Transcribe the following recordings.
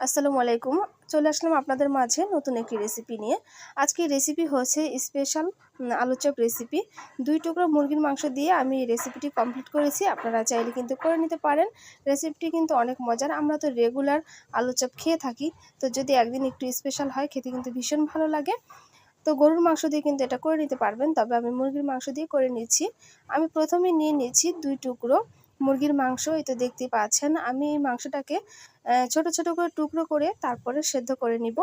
আসসালামু আলাইকুম। চলে আসলাম আপনাদের মাঝে নতুন একটি রেসিপি নিয়ে। আজকের রেসিপি হচ্ছে স্পেশাল আলু চপ রেসিপি। ২ টুকরো মুরগির মাংস দিয়ে আমি এই রেসিপিটি কমপ্লিট করেছি। আপনারা চাইলে কিন্তু করে নিতে পারেন। রেসিপিটি কিন্তু অনেক মজার। আমরা তো রেগুলার আলু চপ খেয়ে থাকি। তো যদি একদিন একটু স্পেশাল হয় খেতে কিন্তু ভীষণ ভালো লাগে। তো গরুর মাংস দিয়ে কিন্তু এটা করে নিতে পারবেন, তবে আমি মুরগির মাংস দিয়ে করে নিচ্ছি। আমি প্রথমে নিয়ে নিয়েছি ২ টুকরো মুরগির মাংস। এই তো দেখতেই পাচ্ছেন আমি এই মাংসটাকে ছোট ছোট করে টুকরো করে তারপরে সেদ্ধ করে নিব।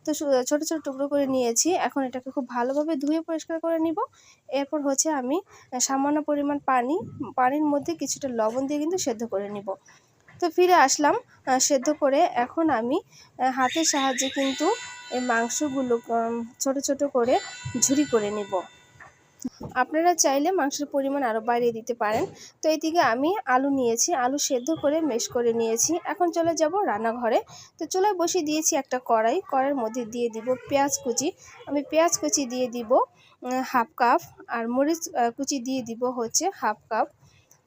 তো ছোট ছোট টুকরো করে নিয়েছি। এখন এটাকে খুব ভালোভাবে ধুয়ে পরিষ্কার করে নিব। এরপর হচ্ছে আমি সামান্য পরিমাণ পানির মধ্যে কিছুটা লবণ দিয়ে কিন্তু সেদ্ধ করে নিব। তো ফিরে আসলাম সেদ্ধ করে। এখন আমি হাতের সাহায্যে কিন্তু এই মাংসগুলো ছোট ছোট করে ঝুরি করে নিব। আপনারা চাইলে মাংসের পরিমাণ আরও বাড়িয়ে দিতে পারেন। তো এইদিকে আমি আলু নিয়েছি, আলু সেদ্ধ করে মেশ করে নিয়েছি। এখন চলে যাব রান্নাঘরে। তো চুলায় বসিয়ে দিয়েছি একটা কড়াইয়ের মধ্যে দিয়ে দিব পেঁয়াজ কুচি। আমি পেঁয়াজ কুচি দিয়ে দিব হাফ কাপ, আর মরিচ কুচি দিয়ে দিব হচ্ছে হাফ কাপ।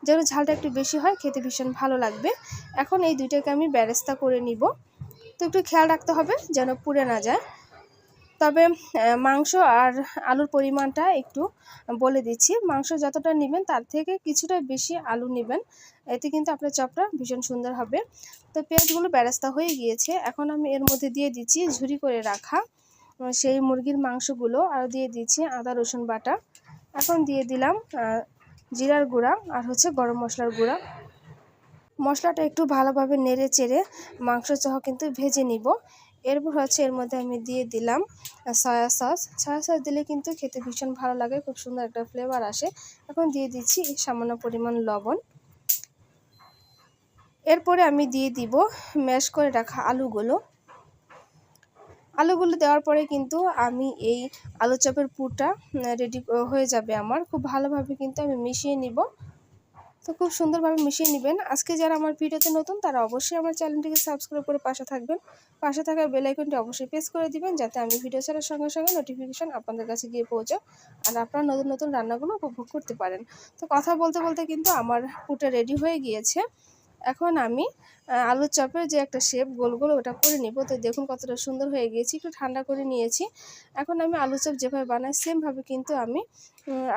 যেন ঝালটা একটু বেশি হয়, খেতে ভীষণ ভালো লাগবে। এখন এই দুইটাকে আমি বেরেস্তা করে নিব। তো একটু খেয়াল রাখতে হবে যেন পুড়ে না যায়। তবে মাংস আর আলুর পরিমাণটা একটু বলে দিচ্ছি। মাংস যতটা নেবেন তার থেকে কিছুটা বেশি আলু নেবেন, এতে কিন্তু আপনার চপটা ভীষণ সুন্দর হবে। তো পেঁয়াজগুলো বেরেস্তা হয়ে গিয়েছে। এখন আমি এর মধ্যে দিয়ে দিচ্ছি ঝুরি করে রাখা সেই মুরগির মাংসগুলো, আর দিয়ে দিচ্ছি আদা রসুন বাটা। এখন দিয়ে দিলাম জিরার গুঁড়া আর হচ্ছে গরম মশলার গুঁড়া। মশলাটা একটু ভালোভাবে নেড়ে চেড়ে মাংস সহ কিন্তু ভেজে নিব। এরপর হচ্ছে এর মধ্যে আমি দিয়ে দিলাম সয়া সস দিলে কিন্তু খেতে ভীষণ ভালো লাগে, খুব সুন্দর একটা ফ্লেভার আসে। এখন দিয়ে দিচ্ছি সামান্য পরিমাণ লবণ। এরপরে আমি দিয়ে দিব ম্যাশ করে রাখা আলুগুলো দেওয়ার পরে কিন্তু আমি এই আলু চপের পুরটা রেডি হয়ে যাবে আমার। খুব ভালোভাবে কিন্তু আমি মিশিয়ে নিব। তো খুব সুন্দরভাবে মিশিয়ে নেবেন। আজকে যারা আমার ভিডিওতে নতুন তারা অবশ্যই আমার চ্যানেলটিকে সাবস্ক্রাইব করে পাশে থাকবেন। পাশে থাকা বেল আইকনটি অবশ্যই প্রেস করে দিবেন, যাতে আমি ভিডিও ছাড়ার সঙ্গে সঙ্গে নোটিফিকেশন আপনাদের কাছে গিয়ে পৌঁছায় আর আপনারা নতুন নতুন রান্নাগুলো উপভোগ করতে পারেন। তো কথা বলতে বলতে কিন্তু আমার পুরটা রেডি হয়ে গিয়েছে। এখন আমি আলুর চপের যে একটা শেপ গোল গোল ওটা করে নিব। তো দেখুন কতটা সুন্দর হয়ে গিয়েছে, একটু ঠান্ডা করে নিয়েছি। এখন আমি আলু চপ যেভাবে বানাই সেমভাবে কিন্তু আমি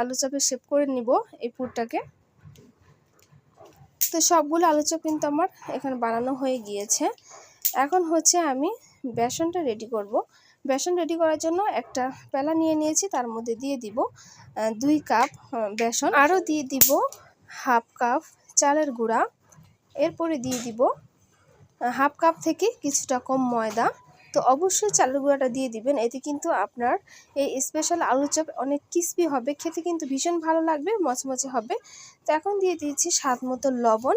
আলু চপের শেপ করে নিব এই পুরটাকে। তো সবগুলো আলু চপ কিন্তু আমার এখানে বানানো হয়ে গিয়েছে। এখন হচ্ছে আমি বেসনটা রেডি করব। বেসন রেডি করার জন্য একটা পেলা নিয়ে নিয়েছি, তার মধ্যে দিয়ে দিব 2 কাপ বেসন, আরও দিয়ে দিব হাফ কাপ চালের গুঁড়া। এরপরে দিয়ে দিব হাফ কাপ থেকে কিছুটা কম ময়দা। তো অবশ্যই চালের গুঁড়াটা দিয়ে দিবেন, এতে কিন্তু আপনার এই স্পেশাল আলু চপ অনেক ক্রিস্পি হবে, খেতে কিন্তু ভীষণ ভালো লাগবে, মচমচে হবে। তো এখন দিয়ে দিয়েছি স্বাদ মতো লবণ,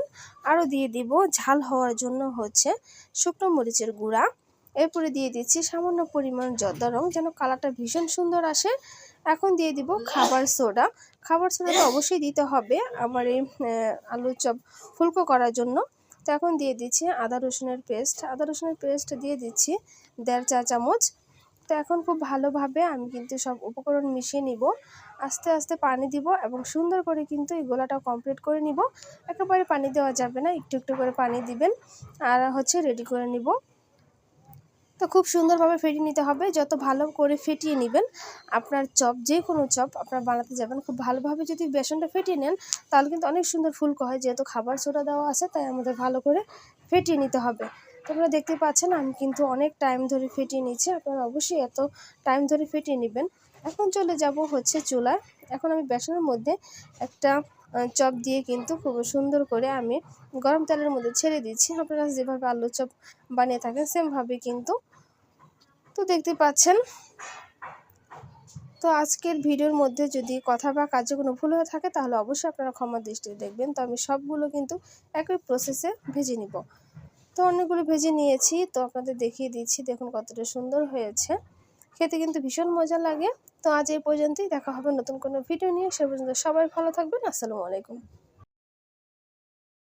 আরও দিয়ে দিব ঝাল হওয়ার জন্য হচ্ছে শুকনো মরিচের গুঁড়া। এরপরে দিয়ে দিচ্ছি সামান্য পরিমাণ জর্দা রং, যেন কালারটা ভীষণ সুন্দর আসে। এখন দিয়ে দিব খাবার সোডা তো অবশ্যই দিতে হবে আমার এই আলু চপ ফুলকো করার জন্য। তো এখন দিয়ে দিচ্ছি আদা রসুনের পেস্ট দিয়ে দিচ্ছি 1.5 চা চামচ। তো এখন খুব ভালোভাবে আমি কিন্তু সব উপকরণ মিশিয়ে নিব। আস্তে আস্তে পানি দিব এবং সুন্দর করে কিন্তু এই গোলাটা কমপ্লিট করে নিব। একেবারে পানি দেওয়া যাবে না, একটু একটু করে পানি দিবেন আর হচ্ছে রেডি করে নিব। তো খুব সুন্দরভাবে ফেটিয়ে নিতে হবে, যত ভালো করে ফেটিয়ে নেবেন আপনার চপ, যে কোনো চপ আপনারা বানাতে যাবেন, খুব ভালোভাবে যদি বেসনটা ফেটিয়ে নেন তাহলে কিন্তু অনেক সুন্দর ফুলকো হয়। যেহেতু খাবার সোডা দেওয়া আছে তাই আমাদের ভালো করে ফেটিয়ে নিতে হবে। তো আপনারা দেখতে পাচ্ছেন আমি কিন্তু অনেক টাইম ধরে ফেটিয়ে নিচ্ছি, আপনারা অবশ্যই এত টাইম ধরে ফেটিয়ে নেবেন। এখন চলে যাব হচ্ছে চুলায়। এখন আমি বেসনের মধ্যে একটা চপ দিয়ে কিন্তু খুব সুন্দর করে আমি গরম তেলের মধ্যে ছেড়ে দিচ্ছি। আপনারা যেভাবে আলু চপ বানিয়ে থাকেন সেমভাবে কিন্তু। তো দেখতে পাচ্ছেন। তো আজকের ভিডিওর মধ্যে যদি কথা বা কাজে কোনো ভুল হয়ে থাকে তাহলে অবশ্যই আপনারা ক্ষমার দৃষ্টিতে দেখবেন। তো আমি সবগুলো কিন্তু একই প্রসেসে ভেজে নিব। তো অনেকগুলো ভেজে নিয়েছি, তো আপনাদের দেখিয়ে দিচ্ছি, দেখুন কতটা সুন্দর হয়েছে, খেতে কিন্তু ভীষণ মজা লাগে। তো আজ এই পর্যন্তই, দেখা হবে নতুন কোনো ভিডিও নিয়ে। সে পর্যন্ত সবাই ভালো থাকবেন। আসসালামু আলাইকুম।